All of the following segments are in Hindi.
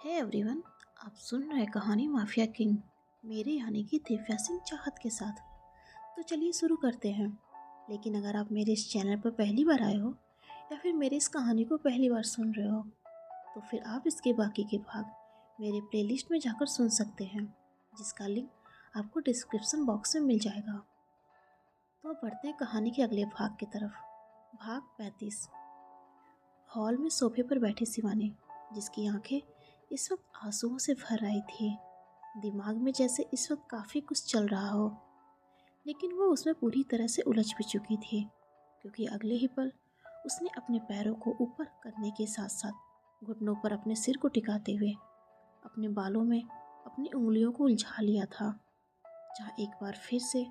हे एवरीवन, आप सुन रहे कहानी माफिया किंग, मेरे यानी कि दिव्या सिंह चाहत के साथ। तो चलिए शुरू करते हैं। लेकिन अगर आप मेरे इस चैनल पर पहली बार आए हो या फिर मेरी इस कहानी को पहली बार सुन रहे हो, तो फिर आप इसके बाकी के भाग मेरे प्लेलिस्ट में जाकर सुन सकते हैं, जिसका लिंक आपको डिस्क्रिप्शन बॉक्स में मिल जाएगा। तो अब बढ़ते हैं कहानी के अगले भाग की तरफ। भाग 35। हॉल में सोफे पर बैठी शिवानी, जिसकी आंखें इस वक्त आंसुओं से भर आई थी। दिमाग में जैसे इस वक्त काफ़ी कुछ चल रहा हो, लेकिन वो उसमें पूरी तरह से उलझ भी चुकी थी, क्योंकि अगले ही पल उसने अपने पैरों को ऊपर करने के साथ साथ घुटनों पर अपने सिर को टिकाते हुए अपने बालों में अपनी उंगलियों को उलझा लिया था। जहाँ एक बार फिर से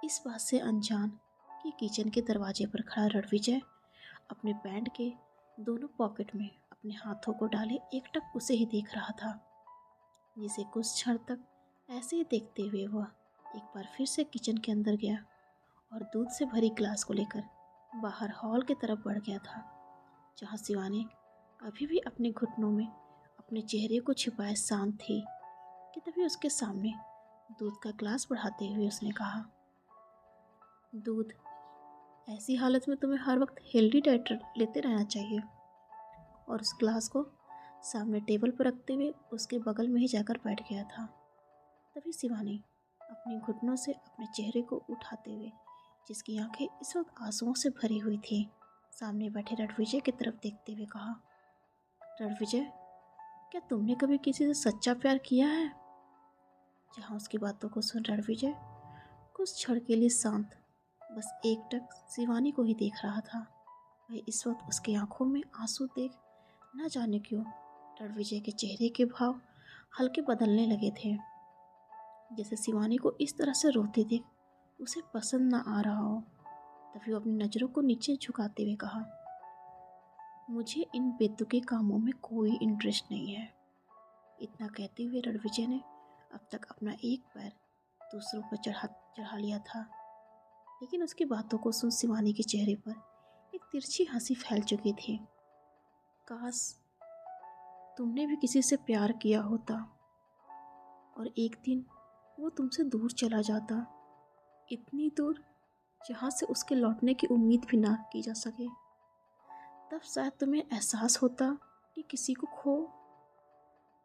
इस बात से अनजान कि किचन के दरवाजे पर खड़ा रणविजय अपने पैंट के दोनों पॉकेट में अपने हाथों को डाले एकटक उसे ही देख रहा था, जिसे कुछ क्षण तक ऐसे ही देखते हुए वह एक बार फिर से किचन के अंदर गया और दूध से भरी ग्लास को लेकर बाहर हॉल की तरफ बढ़ गया था, जहाँ शिवानी अभी भी अपने घुटनों में अपने चेहरे को छिपाए शांत थी। कि तभी उसके सामने दूध का ग्लास बढ़ाते हुए उसने कहा, दूध, ऐसी हालत में तुम्हें हर वक्त हेल्दी डाइट लेते रहना चाहिए। और उस ग्लास को सामने टेबल पर रखते हुए उसके बगल में ही जाकर बैठ गया था। तभी शिवानी अपनी घुटनों से अपने चेहरे को उठाते हुए, जिसकी आंखें इस वक्त आंसुओं से भरी हुई थी, सामने बैठे रणविजय की तरफ देखते हुए कहा, रणविजय, क्या तुमने कभी किसी से सच्चा प्यार किया है? जहाँ उसकी बातों को सुन रणविजय कुछ क्षण के लिए शांत बस एकटक शिवानी को ही देख रहा था। वह इस वक्त उसकी आंखों में आंसू देख न जाने क्यों रणविजय के चेहरे के भाव हल्के बदलने लगे थे, जैसे शिवानी को इस तरह से रोते देख उसे पसंद न आ रहा हो। तभी वो अपनी नज़रों को नीचे झुकाते हुए कहा, मुझे इन बेतुके कामों में कोई इंटरेस्ट नहीं है। इतना कहते हुए रणविजय ने अब तक अपना एक पैर दूसरों पर चढ़ा लिया था, लेकिन उसकी बातों को सुन शिवानी के चेहरे पर एक तिरछी हंसी फैल चुकी थी। काश तुमने भी किसी से प्यार किया होता और एक दिन वो तुमसे दूर चला जाता, इतनी दूर जहाँ से उसके लौटने की उम्मीद भी ना की जा सके। तब शायद तुम्हें एहसास होता कि किसी को खो।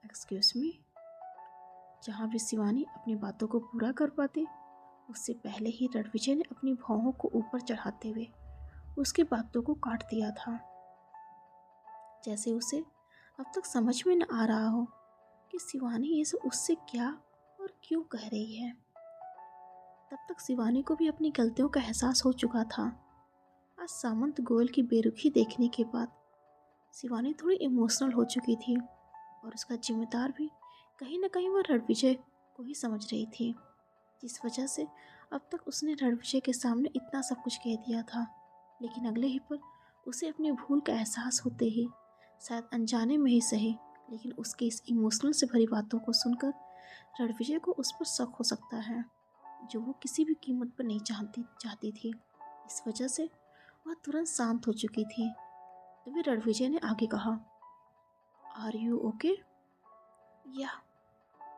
Excuse me. जहाँ भी शिवानी अपनी बातों को पूरा कर पाती, उससे पहले ही रणविजय ने अपनी भौहों को ऊपर चढ़ाते हुए उसकी बातों को काट दिया था, जैसे उसे अब तक समझ में न आ रहा हो कि शिवानी ये सब उससे क्या और क्यों कह रही है। तब तक शिवानी को भी अपनी गलतियों का एहसास हो चुका था। आज सामंत गोयल की बेरुखी देखने के बाद शिवानी थोड़ी इमोशनल हो चुकी थी और उसका जिम्मेदार भी कहीं न कहीं वह रणविजय को ही समझ रही थी, जिस वजह से अब तक उसने रणविजय के सामने इतना सब कुछ कह दिया था। लेकिन अगले ही पल उसे अपनी भूल का एहसास होते ही, शायद अनजाने में ही सही, लेकिन उसकी इस इमोशनल से भरी बातों को सुनकर रणविजय को उस पर शक हो सकता है, जो वो किसी भी कीमत पर नहीं चाहती थी। इस वजह से वह तुरंत शांत हो चुकी थी। तभी रणविजय ने आगे कहा, आर यू ओके? या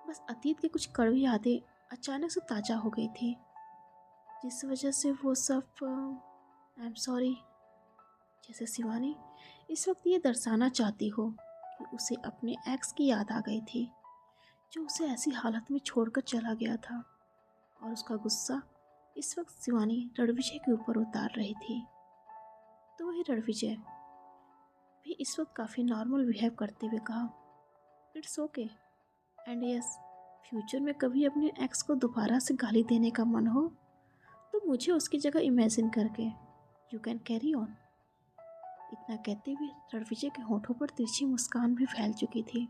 बस अतीत की कुछ कड़वी यादें अचानक से ताज़ा हो गई थी, जिस वजह से वो सब आई एम सॉरी। जैसे शिवानी इस वक्त ये दर्शाना चाहती हो कि उसे अपने एक्स की याद आ गई थी, जो उसे ऐसी हालत में छोड़कर चला गया था, और उसका गुस्सा इस वक्त शिवानी रणविजय के ऊपर उतार रही थी। तो वही रणविजय भी इस वक्त काफ़ी नॉर्मल बिहेव करते हुए कहा, it's okay and yes, future में कभी अपने एक्स को दोबारा से गाली देने का मन हो तो मुझे उसकी जगह इमेजिन करके यू कैन कैरी ऑन। इतना कहते हुए रणविजय के होठों पर तिरछी मुस्कान भी फैल चुकी थी।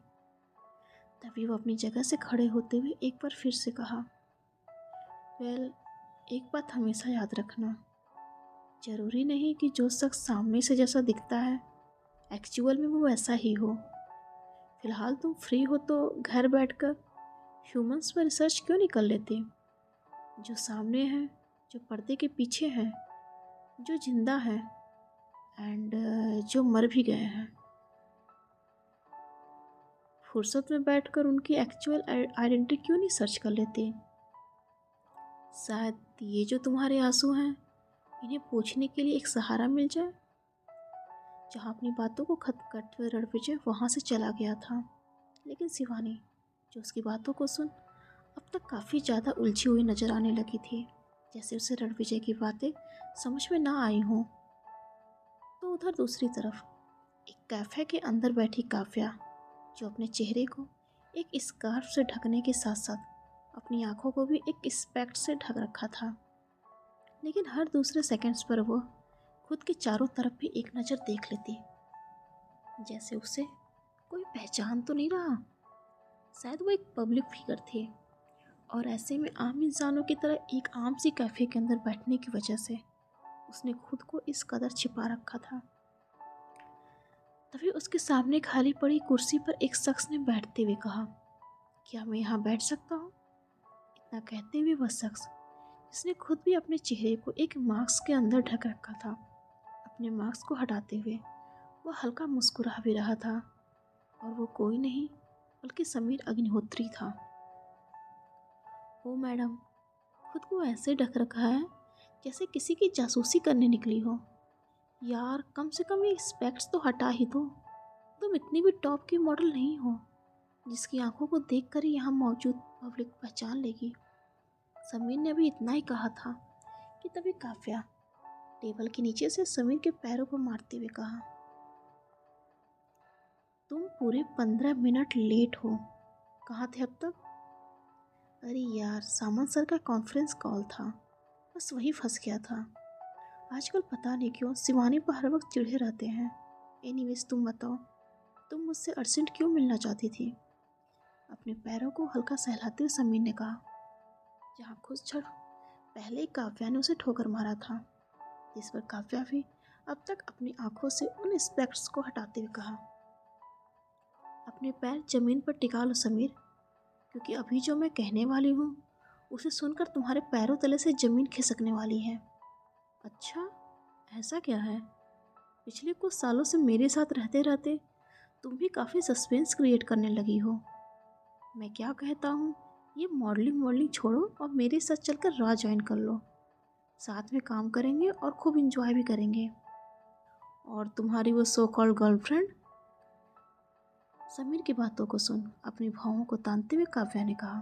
तभी वो अपनी जगह से खड़े होते हुए एक बार फिर से कहा, वेल, एक बात हमेशा याद रखना, ज़रूरी नहीं कि जो शख्स सामने से जैसा दिखता है एक्चुअल में वो वैसा ही हो। फिलहाल तुम फ्री हो तो घर बैठकर ह्यूमंस पर रिसर्च क्यों नहीं कर लेते, जो सामने हैं, जो पर्दे के पीछे हैं, जो जिंदा हैं एंड जो मर भी गए हैं। फुर्सत में बैठकर उनकी एक्चुअल आइडेंटिटी क्यों नहीं सर्च कर लेते? शायद ये जो तुम्हारे आंसू हैं, इन्हें पोंछने के लिए एक सहारा मिल जाए। जहाँ अपनी बातों को खत्म करते हुए रणविजय वहाँ से चला गया था, लेकिन शिवानी, जो उसकी बातों को सुन अब तक काफ़ी ज़्यादा उलझी हुई नजर आने लगी थी, जैसे उसे रणविजय की बातें समझ में ना आई हों। तो उधर दूसरी तरफ एक कैफ़े के अंदर बैठी काव्या, जो अपने चेहरे को एक स्कार्फ से ढकने के साथ साथ अपनी आंखों को भी एक स्पेक्ट से ढक रखा था, लेकिन हर दूसरे सेकंड्स पर वो खुद के चारों तरफ भी एक नज़र देख लेती, जैसे उसे कोई पहचान तो नहीं रहा। शायद वो एक पब्लिक फिगर थे, और ऐसे में आम इंसानों की तरह एक आम सी कैफ़े के अंदर बैठने की वजह से उसने खुद को इस कदर छिपा रखा था। तभी उसके सामने खाली पड़ी कुर्सी पर एक शख्स ने बैठते हुए कहा, क्या मैं यहाँ बैठ सकता हूँ? इतना कहते हुए वह शख्स, जिसने खुद भी अपने चेहरे को एक मास्क के अंदर ढक रखा था, अपने मास्क को हटाते हुए वह हल्का मुस्कुरा भी रहा था, और वो कोई नहीं बल्कि समीर अग्निहोत्री था। ओ मैडम, खुद को ऐसे ढक रखा है जैसे किसी की जासूसी करने निकली हो। यार, कम से कम ये स्पेक्ट्स तो हटा ही दो। तुम इतनी भी टॉप की मॉडल नहीं हो जिसकी आंखों को देखकर ही यहाँ मौजूद पब्लिक पहचान लेगी। समीर ने अभी इतना ही कहा था कि तभी काव्या टेबल के नीचे से समीर के पैरों को मारते हुए कहा, तुम पूरे 15 मिनट लेट हो। कहाँ थे अब तक? अरे यार, सामंत सर का कॉन्फ्रेंस कॉल था, बस वही फंस गया था। आजकल पता नहीं क्यों शिवानी पर हर वक्त चिढ़े रहते हैं। एनीवेज, तुम बताओ, तुम मुझसे अर्जेंट क्यों मिलना चाहती थी? अपने पैरों को हल्का सहलाते हुए समीर ने कहा, जहाँ कुछ क्षण पहले ही काव्या ने उसे ठोकर मारा था, जिस पर काव्या भी अब तक अपनी आंखों से उन स्पेक्ट्स को हटाते हुए कहा, अपने पैर जमीन पर टिका लो समीर, क्योंकि अभी जो मैं कहने वाली हूँ उसे सुनकर तुम्हारे पैरों तले से जमीन खिसकने वाली है। अच्छा, ऐसा क्या है? पिछले कुछ सालों से मेरे साथ रहते रहते तुम भी काफ़ी सस्पेंस क्रिएट करने लगी हो। मैं क्या कहता हूँ, ये मॉडलिंग छोड़ो और मेरे साथ चलकर रॉ ज्वाइन कर लो। साथ में काम करेंगे और खूब इंजॉय भी करेंगे। और तुम्हारी वो सो कॉल्ड गर्लफ्रेंड? समीर की बातों को सुन अपनी भावों को तानते हुए काव्या ने कहा,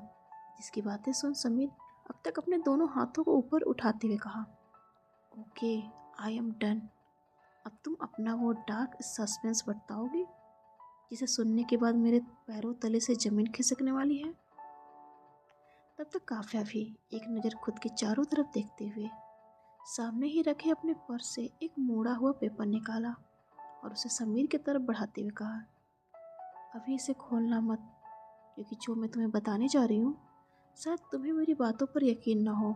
जिसकी बातें सुन समीर अब तक अपने दोनों हाथों को ऊपर उठाते हुए कहा, ओके, आई एम डन। अब तुम अपना वो डार्क सस्पेंस बताओगे जिसे सुनने के बाद मेरे पैरों तले से जमीन खिसकने वाली है। तब तक काव्या भी एक नज़र खुद के चारों तरफ देखते हुए सामने ही रखे अपने पर्स से एक मोड़ा हुआ पेपर निकाला और उसे समीर की तरफ बढ़ाते हुए कहा, अभी इसे खोलना मत, क्योंकि जो मैं तुम्हें बताने जा रही हूँ शायद तुम्हें मेरी बातों पर यकीन ना हो।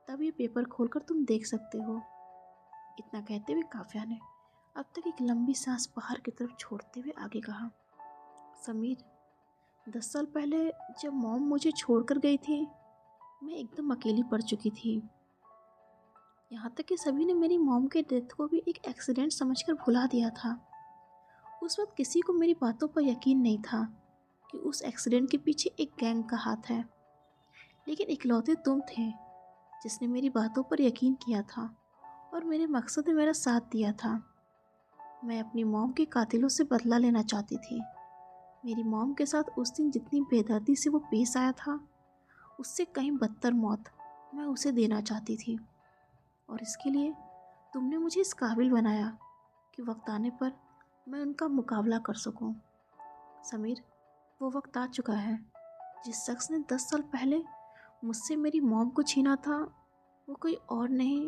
तब ये पेपर खोलकर तुम देख सकते हो। इतना कहते हुए काव्या ने अब तक एक लंबी सांस बाहर की तरफ छोड़ते हुए आगे कहा, समीर, 10 साल पहले जब मॉम मुझे छोड़कर गई थी, मैं एकदम अकेली पड़ चुकी थी। यहाँ तक कि सभी ने मेरी मॉम के डेथ को भी एक एक्सीडेंट समझकर भुला दिया था। उस वक्त किसी को मेरी बातों पर यकीन नहीं था कि उस एक्सीडेंट के पीछे एक गैंग का हाथ है, लेकिन इकलौते तुम थे जिसने मेरी बातों पर यकीन किया था और मेरे मकसद में मेरा साथ दिया था। मैं अपनी मॉम के कातिलों से बदला लेना चाहती थी। मेरी मॉम के साथ उस दिन जितनी बेदर्दी से वो पेश आया था, उससे कहीं बदतर मौत मैं उसे देना चाहती थी, और इसके लिए तुमने मुझे इस काबिल बनाया कि वक्त आने पर मैं उनका मुकाबला कर सकूं। समीर, वो वक्त आ चुका है। जिस शख्स ने 10 साल पहले मुझसे मेरी मॉम को छीना था, वो कोई और नहीं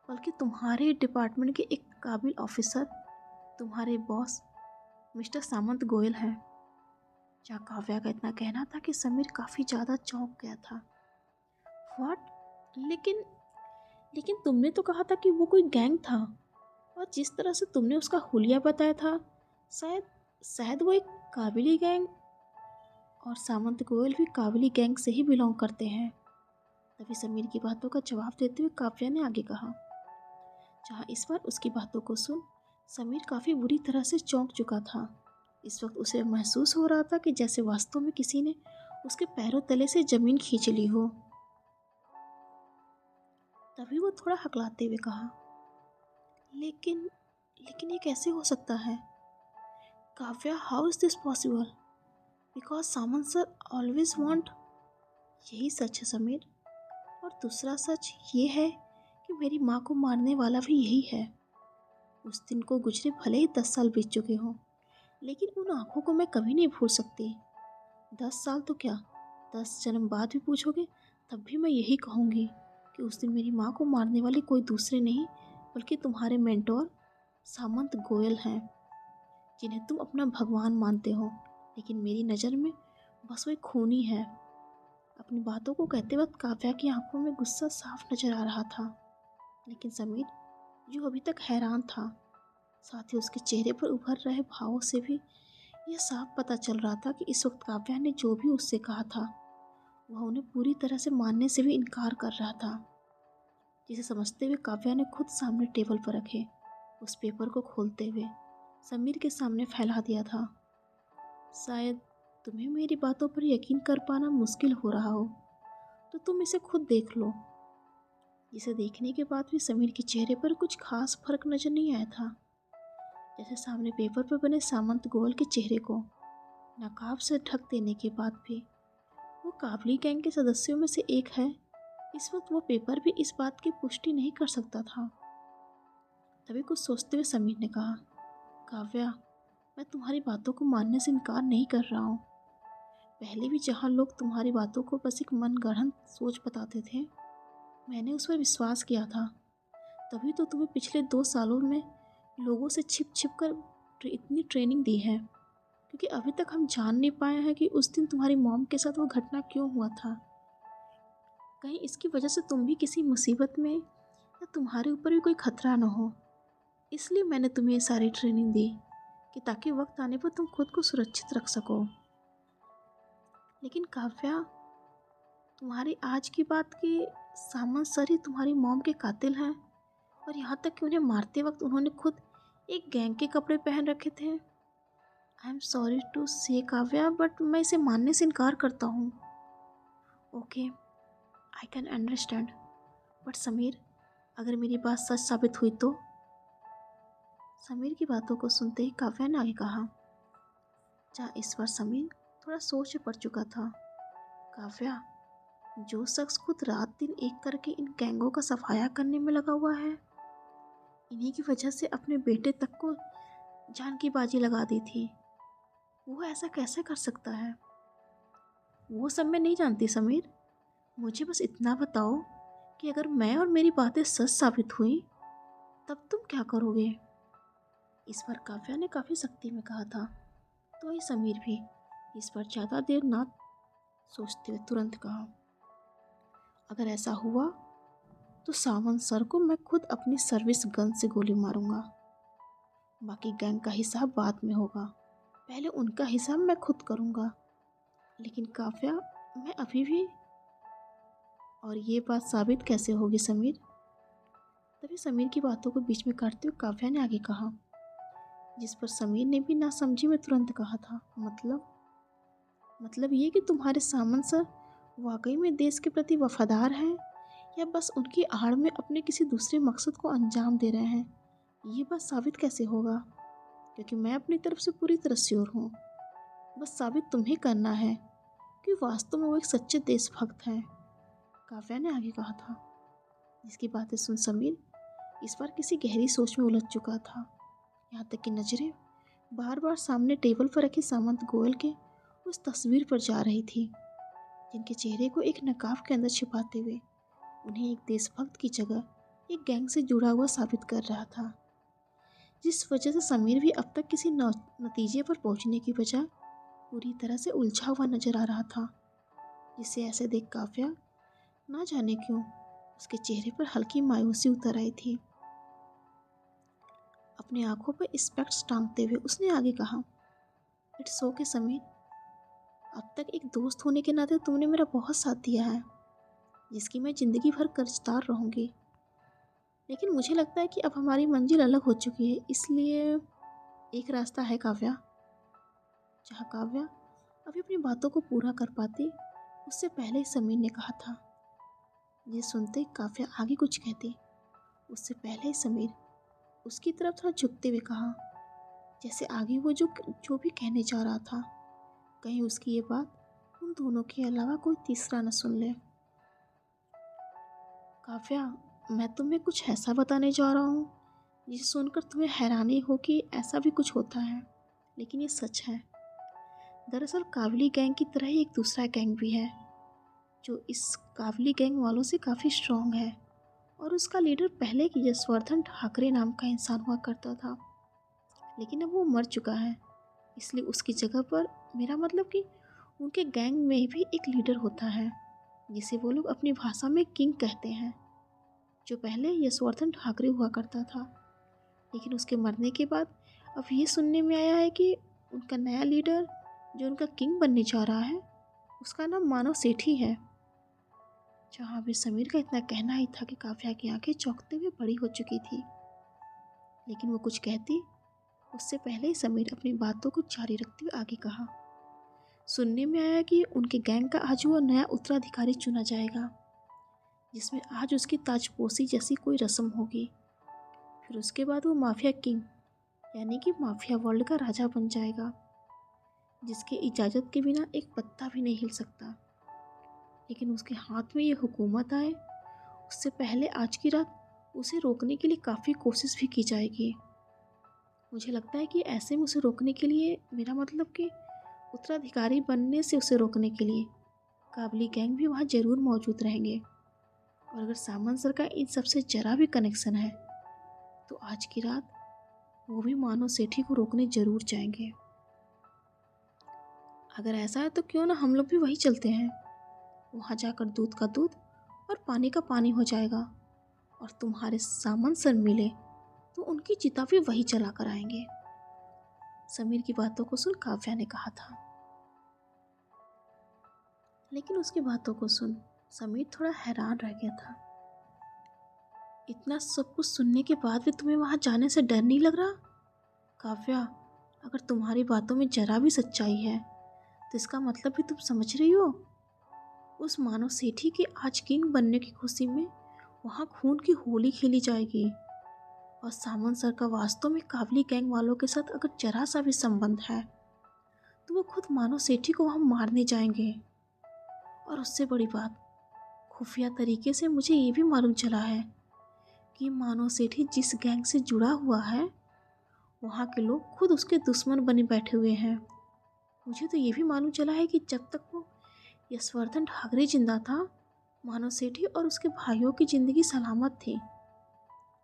बल्कि तुम्हारे डिपार्टमेंट के एक काबिल ऑफिसर, तुम्हारे बॉस मिस्टर सामंत गोयल हैं। जहाँ काव्या का इतना कहना था कि समीर काफ़ी ज़्यादा चौंक गया था। व्हाट? लेकिन लेकिन तुमने तो कहा था कि वो कोई गैंग था, और जिस तरह से तुमने उसका हुलिया बताया था, शायद शायद वो एक काबिली गैंग, और सामंत गोयल भी काबिली गैंग से ही बिलोंग करते हैं। तभी समीर की बातों का जवाब देते हुए काव्या ने आगे कहा, जहाँ इस बार उसकी बातों को सुन समीर काफ़ी बुरी तरह से चौंक चुका था, इस वक्त उसे महसूस हो रहा था कि जैसे वास्तव में किसी ने उसके पैरों तले से जमीन खींच ली हो। तभी वो थोड़ा हकलाते हुए कहा, लेकिन लेकिन ये कैसे हो सकता है? Kavya, how is this possible? Because सामन सर ऑलवेज वांट। यही सच है समीर। और दूसरा सच ये है कि मेरी माँ को मारने वाला भी यही है। उस दिन को गुजरे भले ही 10 साल बीत चुके हों, लेकिन उन आंखों को मैं कभी नहीं भूल सकती। 10 साल तो क्या, 10 जन्म बाद भी पूछोगे तब भी मैं यही कहूँगी कि उस दिन मेरी माँ को मारने वाले कोई दूसरे नहीं बल्कि तुम्हारे मेंटोर सामंत गोयल हैं, जिन्हें तुम अपना भगवान मानते हो, लेकिन मेरी नज़र में बस वो एक खूनी है। अपनी बातों को कहते वक्त काव्या की आंखों में गुस्सा साफ नजर आ रहा था, लेकिन समीर, जो अभी तक हैरान था, साथ ही उसके चेहरे पर उभर रहे भावों से भी यह साफ पता चल रहा था कि इस वक्त काव्या ने जो भी उससे कहा था वह उन्हें पूरी तरह से मानने से भी इनकार कर रहा था। जिसे समझते हुए काव्या ने खुद सामने टेबल पर रखे उस पेपर को खोलते हुए समीर के सामने फैला दिया था। शायद तुम्हें मेरी बातों पर यकीन कर पाना मुश्किल हो रहा हो, तो तुम इसे खुद देख लो। जिसे देखने के बाद भी समीर के चेहरे पर कुछ खास फर्क नजर नहीं आया था। जैसे सामने पेपर पर बने सामंत गोयल के चेहरे को नकाब से ढक देने के बाद भी वो काबली गैंग के सदस्यों में से एक है, इस वक्त वो पेपर भी इस बात की पुष्टि नहीं कर सकता था। तभी कुछ सोचते हुए समीर ने कहा, काव्या, मैं तुम्हारी बातों को मानने से इनकार नहीं कर रहा हूँ। पहले भी जहाँ लोग तुम्हारी बातों को बस एक मनगढ़ंत सोच बताते थे, मैंने उस पर विश्वास किया था। तभी तो तुम्हें पिछले 2 सालों में लोगों से छिप छिप कर इतनी ट्रेनिंग दी है, क्योंकि अभी तक हम जान नहीं पाए हैं कि उस दिन तुम्हारी मॉम के साथ वो घटना क्यों हुआ था। कहीं इसकी वजह से तुम भी किसी मुसीबत में या तुम्हारे ऊपर भी कोई खतरा न हो। इसलिए मैंने तुम्हें ये सारी ट्रेनिंग दी कि ताकि वक्त आने पर तुम खुद को सुरक्षित रख सको। लेकिन काव्या, तुम्हारी आज की बात की सामंत सर ही तुम्हारी मॉम के कातिल हैं, और यहाँ तक कि उन्हें मारते वक्त उन्होंने खुद एक गैंग के कपड़े पहन रखे थे। आई एम सॉरी टू से काव्या, बट मैं इसे मानने से इनकार करता हूँ। Okay, I can understand, but Sameer, अगर मेरी बात सच साबित हुई तो? समीर की बातों को सुनते ही काव्या ने आगे कहा। जहाँ इस बार समीर थोड़ा सोच में पड़ चुका था। काव्या, जो शख्स खुद रात दिन एक करके इन गैंगों का सफाया करने में लगा हुआ है, इन्हीं की वजह से अपने बेटे तक को जान की बाजी लगा दी थी, वो ऐसा कैसे कर सकता है? वो सब मैं नहीं जानती समीर। मुझे बस इतना बताओ कि अगर मैं और मेरी बातें सच साबित हुई तब तुम क्या करोगे? इस बार काव्या ने काफ़ी सख्ती में कहा था। तो ये समीर भी इस पर ज़्यादा देर ना सोचते हुए तुरंत कहा, अगर ऐसा हुआ तो सावंत सर को मैं खुद अपनी सर्विस गन से गोली मारूंगा। बाकी गैंग का हिसाब बाद में होगा, पहले उनका हिसाब मैं खुद करूंगा। लेकिन काव्या, मैं अभी भी। और ये बात साबित कैसे होगी समीर? तभी समीर की बातों को बीच में काटते हुए काव्या ने आगे कहा, जिस पर समीर ने भी ना समझी में तुरंत कहा था, मतलब ये कि तुम्हारे सामंत सर वाकई में देश के प्रति वफादार हैं, या बस उनकी आड़ में अपने किसी दूसरे मकसद को अंजाम दे रहे हैं? ये बात साबित कैसे होगा? क्योंकि मैं अपनी तरफ से पूरी तरह श्योर हूँ। बस साबित तुम्हें करना है कि वास्तव में वो एक सच्चे देशभक्त हैं, काव्या ने आगे कहा था। जिसकी बातें सुन समीर इस बार किसी गहरी सोच में उलझ चुका था। यहाँ तक कि नजरें बार बार सामने टेबल पर रखे सामंत गोयल के उस तस्वीर पर जा रही थी, जिनके चेहरे को एक नकाब के अंदर छिपाते हुए उन्हें एक देशभक्त की जगह एक गैंग से जुड़ा हुआ साबित कर रहा था, जिस वजह से समीर भी अब तक किसी नतीजे पर पहुंचने की बजाय पूरी तरह से उलझा हुआ नजर आ रहा था। जिसे ऐसे देख काव्या, ना जाने क्यों, उसके चेहरे पर हल्की मायूसी उतर आई थी। अपनी आंखों पर स्पेक्ट्स टांगते हुए उसने आगे कहा, इट्स ओके समीर, अब तक एक दोस्त होने के नाते तुमने मेरा बहुत साथ दिया है, जिसकी मैं ज़िंदगी भर कर्जदार रहूँगी। लेकिन मुझे लगता है कि अब हमारी मंजिल अलग हो चुकी है, इसलिए एक रास्ता है काव्या, जहाँ काव्या अभी अपनी बातों को पूरा कर पाती उससे पहले ही समीर ने कहा था। ये सुनते काव्या आगे कुछ कहती उससे पहले ही समीर उसकी तरफ थोड़ा झुकते हुए कहा, जैसे आगे वो जो जो भी कहने जा रहा था कहीं उसकी ये बात उन दोनों के अलावा कोई तीसरा न सुन ले। काव्या, मैं तुम्हें कुछ ऐसा बताने जा रहा हूँ जिसे सुनकर तुम्हें हैरानी हो कि ऐसा भी कुछ होता है, लेकिन ये सच है। दरअसल कावली गैंग की तरह ही एक दूसरा गैंग भी है जो इस कावली गैंग वालों से काफ़ी स्ट्रॉन्ग है और उसका लीडर पहले की यशवर्धन ठाकरे नाम का इंसान हुआ करता था, लेकिन अब वो मर चुका है। इसलिए उसकी जगह पर मेरा मतलब कि उनके गैंग में भी एक लीडर होता है जिसे वो लोग अपनी भाषा में किंग कहते हैं, जो पहले यशवर्धन ठाकरे हुआ करता था। लेकिन उसके मरने के बाद अब ये सुनने में आया है कि उनका नया लीडर जो उनका किंग बनने जा रहा है उसका नाम मानव सेठी है। जहाँ भी समीर का इतना कहना ही था कि काव्या की आंखें चौंकते हुए बड़ी हो चुकी थी, लेकिन वो कुछ कहती उससे पहले ही समीर अपनी बातों को जारी रखते हुए आगे कहा। सुनने में आया कि उनके गैंग का आज वो नया उत्तराधिकारी चुना जाएगा, जिसमें आज उसकी ताजपोशी जैसी कोई रस्म होगी। फिर उसके बाद वो माफिया किंग यानी कि माफिया वर्ल्ड का राजा बन जाएगा, जिसकी इजाज़त के बिना एक पत्ता भी नहीं हिल सकता। लेकिन उसके हाथ में ये हुकूमत आए उससे पहले आज की रात उसे रोकने के लिए काफ़ी कोशिश भी की जाएगी। मुझे लगता है कि ऐसे में उसे रोकने के लिए, मेरा मतलब कि उत्तराधिकारी बनने से उसे रोकने के लिए काबली गैंग भी वहाँ ज़रूर मौजूद रहेंगे। और अगर सामन सर का इन सबसे जरा भी कनेक्शन है तो आज की रात वो भी मानो सेठी को रोकने ज़रूर जाएंगे। अगर ऐसा है तो क्यों ना हम लोग भी वही चलते हैं। वहाँ जाकर दूध का दूध और पानी का पानी हो जाएगा, और तुम्हारे सामन सर मिले तो उनकी चिता भी वही चला कर आएंगे। समीर की बातों को सुन काव्या ने कहा था। लेकिन उसकी बातों को सुन समीर थोड़ा हैरान रह गया था। इतना सब कुछ सुनने के बाद भी तुम्हें वहां जाने से डर नहीं लग रहा? काव्या, अगर तुम्हारी बातों में जरा भी सच्चाई है तो इसका मतलब भी तुम समझ रही हो। उस मानव सेठी के आज किंग बनने की खुशी में वहां खून की होली खेली जाएगी, और सामंत सर का वास्तव में कावली गैंग वालों के साथ अगर जरा सा भी संबंध है तो वो खुद मानव सेठी को वहां मारने जाएंगे। और उससे बड़ी बात, खुफिया तरीके से मुझे ये भी मालूम चला है कि मानव सेठी जिस गैंग से जुड़ा हुआ है वहाँ के लोग खुद उसके दुश्मन बने बैठे हुए हैं। मुझे तो ये भी मालूम चला है कि जब तक वो यशवर्धन ठाकरे जिंदा था मानव सेठी और उसके भाइयों की ज़िंदगी सलामत थी,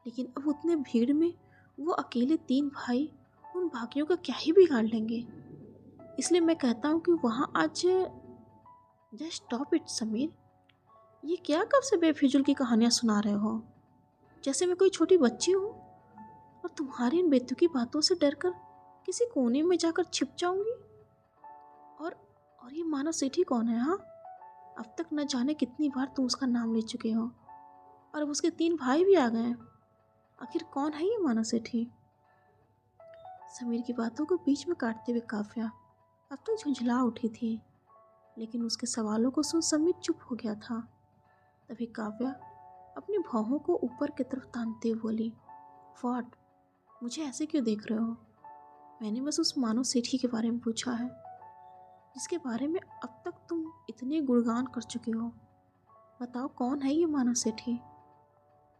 लेकिन अब उतने भीड़ में वो अकेले 3 भाई उन भाग्यों का क्या ही बिगाड़ लेंगे। इसलिए मैं कहता हूँ कि वहाँ आज जस्ट स्टॉप इट समीर। ये क्या कब से बेफिजुल की कहानियाँ सुना रहे हो, जैसे मैं कोई छोटी बच्ची हूँ और तुम्हारी इन बेतुकी बातों से डरकर किसी कोने में जाकर छिप जाऊंगी। और ये मानव सेठी कौन है? हाँ, अब तक न जाने कितनी बार तुम उसका नाम ले चुके हो, और अब उसके 3 भाई भी आ गए हैं। आखिर कौन है ये मानव सेठी? समीर की बातों को बीच में काटते हुए काव्या अब तक झुंझला उठी थी, लेकिन उसके सवालों को सुन समीर चुप हो गया था। तभी काव्या अपनी भौहों को ऊपर की तरफ तानते हुए बोली, व्हाट? मुझे ऐसे क्यों देख रहे हो? मैंने बस उस मानव सेठी के बारे में पूछा है जिसके बारे में अब तक तुम इतने गुणगान कर चुके हो। बताओ कौन है ये मानव सेठी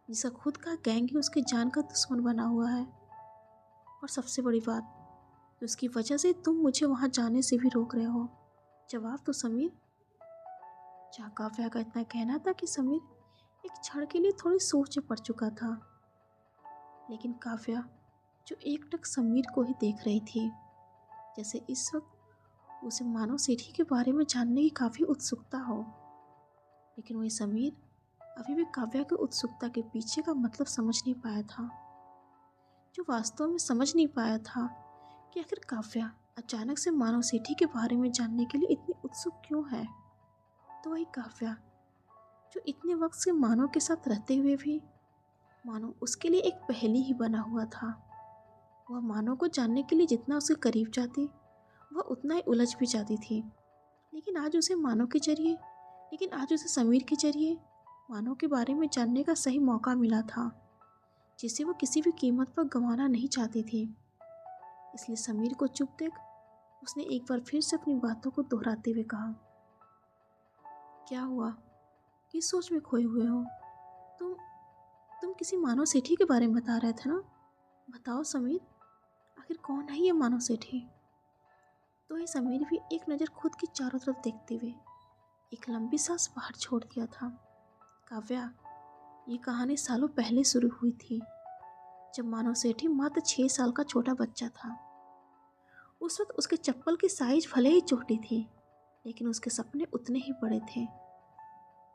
जिसका खुद का गैंग ही उसके जान का दुश्मन बना हुआ है, और सबसे बड़ी बात कि उसकी वजह से तुम मुझे वहां जाने से भी रोक रहे हो। जवाब तो समीर। जहाँ काव्या का इतना कहना था कि समीर एक क्षण के लिए थोड़ी सोच में पड़ चुका था, लेकिन काव्या जो एकटक समीर को ही देख रही थी, जैसे इस वक्त उसे मानव सेठी के बारे में जानने की काफ़ी उत्सुकता हो। लेकिन वही समीर अभी भी काव्या की उत्सुकता के पीछे का मतलब समझ नहीं पाया था, जो वास्तव में समझ नहीं पाया था कि आखिर काव्या अचानक से मानव सेठी के बारे में जानने के लिए इतनी उत्सुक क्यों है। तो वही काव्या जो इतने वक्त से मानव के साथ रहते हुए भी मानव उसके लिए एक पहेली ही बना हुआ था। वह मानव को जानने के लिए जितना उसके करीब जाती वह उतना ही उलझ भी जाती थी। लेकिन आज उसे मानो के जरिए लेकिन आज उसे समीर के जरिए मानो के बारे में जानने का सही मौका मिला था, जिसे वो किसी भी कीमत पर गंवाना नहीं चाहती थी। इसलिए समीर को चुप देख उसने एक बार फिर से अपनी बातों को दोहराते हुए कहा, क्या हुआ? किस सोच में खोए हुए हो? तुम तुम किसी मानव सेठी के बारे में बता रहे थे ना? बताओ समीर, आखिर कौन है ये मानव सेठी? तो ये समीर भी एक नज़र खुद की चारों तरफ देखते हुए एक लंबी सांस बाहर छोड़ दिया था। काव्या, ये कहानी सालों पहले शुरू हुई थी, जब मानव सेठी मात्र 6 साल का छोटा बच्चा था। उस वक्त उसके चप्पल की साइज भले ही छोटी थी, लेकिन उसके सपने उतने ही बड़े थे।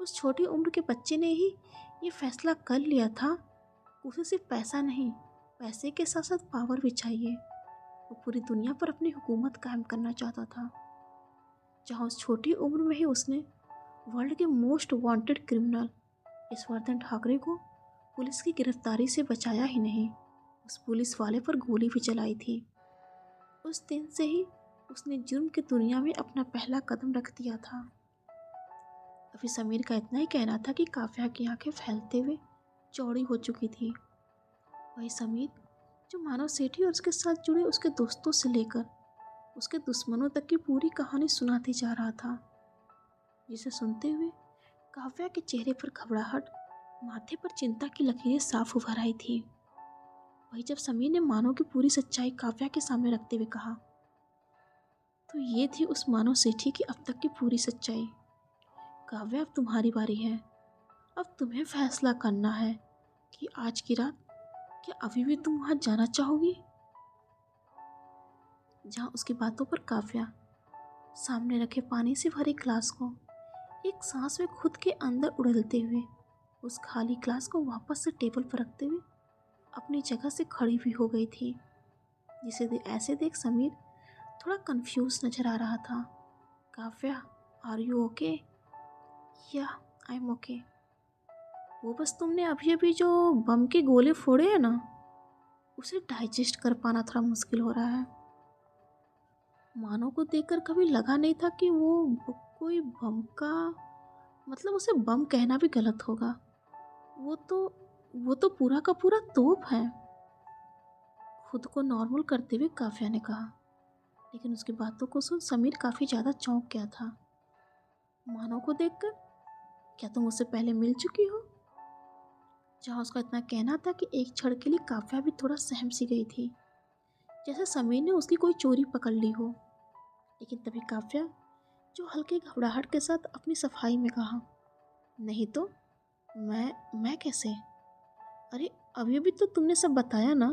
उस छोटी उम्र के बच्चे ने ही ये फैसला कर लिया था, उसे सिर्फ पैसा नहीं, पैसे के साथ साथ पावर भी चाहिए। वो पूरी दुनिया पर अपनी हुकूमत कायम करना चाहता था। जहाँ उस छोटी उम्र में ही उसने वर्ल्ड के most wanted criminal Yashvardhan Thackeray को पुलिस की गिरफ्तारी से बचाया ही नहीं, उस पुलिस वाले पर गोली भी चलाई थी। उस दिन से ही उसने जुर्म की दुनिया में अपना पहला कदम रख दिया था। अभी समीर का इतना ही कहना था कि काव्या की आंखें फैलते हुए चौड़ी हो चुकी थी। वही समीर जो मानव सेठी और उसके साथ जुड़े उसके दोस्तों से लेकर उसके दुश्मनों तक की पूरी कहानी सुनाते जा रहा था, जिसे सुनते हुए काव्या के चेहरे पर घबराहट, माथे पर चिंता की लकीरें साफ उभर आई थी। वही जब समीर ने मानव की पूरी सच्चाई काव्या के सामने रखते हुए कहा, तो ये थी उस मानव सेठी की अब तक की पूरी सच्चाई। काव्या, अब तुम्हारी बारी है। अब तुम्हें फैसला करना है कि आज की रात क्या अभी भी तुम वहां जाना चाहोगी? जहां उसकी बातों पर काव्या सामने रखे पानी से भरे ग्लास को एक सांस में खुद के अंदर उड़ेलते हुए उस खाली ग्लास को वापस से टेबल पर रखते हुए अपनी जगह से खड़ी भी हो गई थी, जिसे ऐसे देख समीर थोड़ा कंफ्यूज नजर आ रहा था। Kavya, are you okay? या आई एम ओके। वो बस तुमने अभी अभी जो बम के गोले फोड़े हैं ना, उसे डाइजेस्ट कर पाना थोड़ा मुश्किल हो रहा है। मानो को देखकर कभी लगा नहीं था कि वो कोई बम का मतलब उसे बम कहना भी गलत होगा। वो तो वो तो पूरा का पूरा तोप है। खुद को नॉर्मल करते हुए काव्या ने कहा, लेकिन उसकी बातों को सुन समीर काफी ज्यादा चौंक गया था। मानो को देखकर, क्या तुम उससे पहले मिल चुकी हो? जहाँ उसका इतना कहना था कि एक क्षण के लिए काव्या भी थोड़ा सहम सी गई थी, जैसे समीर ने उसकी कोई चोरी पकड़ ली हो। लेकिन तभी काव्या जो हल्के घबराहट के साथ अपनी सफाई में कहा, नहीं तो मैं कैसे? अरे अभी अभी तो तुमने सब बताया ना।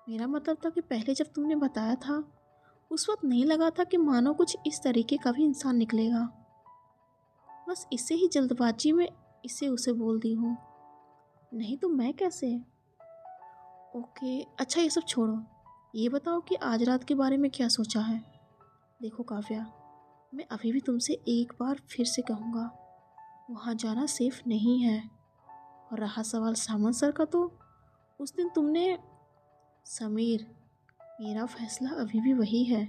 मेरा मतलब था कि पहले जब तुमने बताया था उस वक्त नहीं लगा था कि मानो कुछ इस तरीके का भी इंसान निकलेगा। बस इसे ही जल्दबाजी में इसे उसे बोल दी हूँ, नहीं तो मैं कैसे? ओके अच्छा, ये सब छोड़ो, ये बताओ कि आज रात के बारे में क्या सोचा है? देखो काव्या, मैं अभी भी तुमसे एक बार फिर से कहूँगा, वहाँ जाना सेफ नहीं है। और रहा सवाल सामंत सर का, तो उस दिन तुमने समीर, मेरा फैसला अभी भी वही है।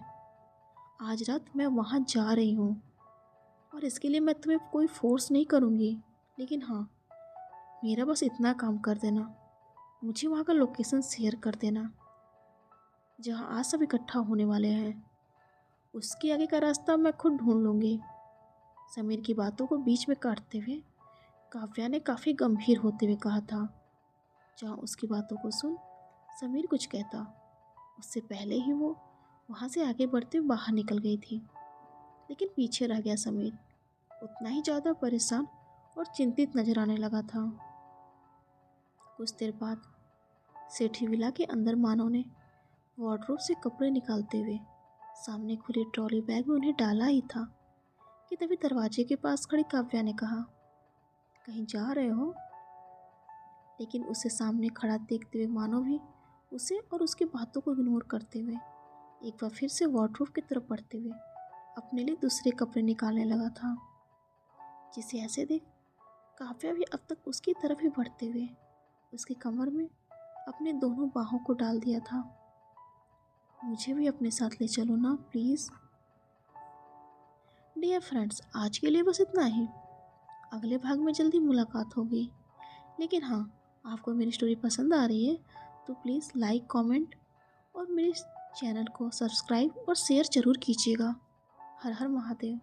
आज रात मैं वहाँ जा रही हूँ और इसके लिए मैं तुम्हें कोई फोर्स नहीं करूँगी। लेकिन हाँ, मेरा बस इतना काम कर देना, मुझे वहाँ का लोकेशन शेयर कर देना जहाँ आज सब इकट्ठा होने वाले हैं। उसके आगे का रास्ता मैं खुद ढूंढ लूँगी। समीर की बातों को बीच में काटते हुए काव्या ने काफ़ी गंभीर होते हुए कहा था। जहाँ उसकी बातों को सुन समीर कुछ कहता, उससे पहले ही वो वहाँ से आगे बढ़ते हुए बाहर निकल गई थी। लेकिन पीछे रह गया समीर, उतना ही ज़्यादा परेशान और चिंतित नजर आने लगा था। कुछ देर बाद सेठी विला के अंदर मानव ने वार्डरोब से कपड़े निकालते हुए सामने खुले ट्रॉली बैग में उन्हें डाला ही था कि तभी दरवाजे के पास खड़ी काव्या ने कहा, कहीं जा रहे हो? लेकिन उसे सामने खड़ा देखते हुए मानव भी उसे और उसकी बातों को इग्नोर करते हुए एक बार फिर से वार्डरोब की तरफ बढ़ते हुए अपने लिए दूसरे कपड़े निकालने लगा था, जिसे ऐसे देख काव्या भी अब तक उसकी तरफ ही बढ़ते हुए उसकी कमर में अपने दोनों बाहों को डाल दिया था। मुझे भी अपने साथ ले चलो ना प्लीज़। डियर फ्रेंड्स, आज के लिए बस इतना ही। अगले भाग में जल्दी मुलाकात होगी। लेकिन हाँ, आपको मेरी स्टोरी पसंद आ रही है तो प्लीज़ लाइक, कमेंट और मेरे चैनल को सब्सक्राइब और शेयर ज़रूर कीजिएगा। हर हर महादेव।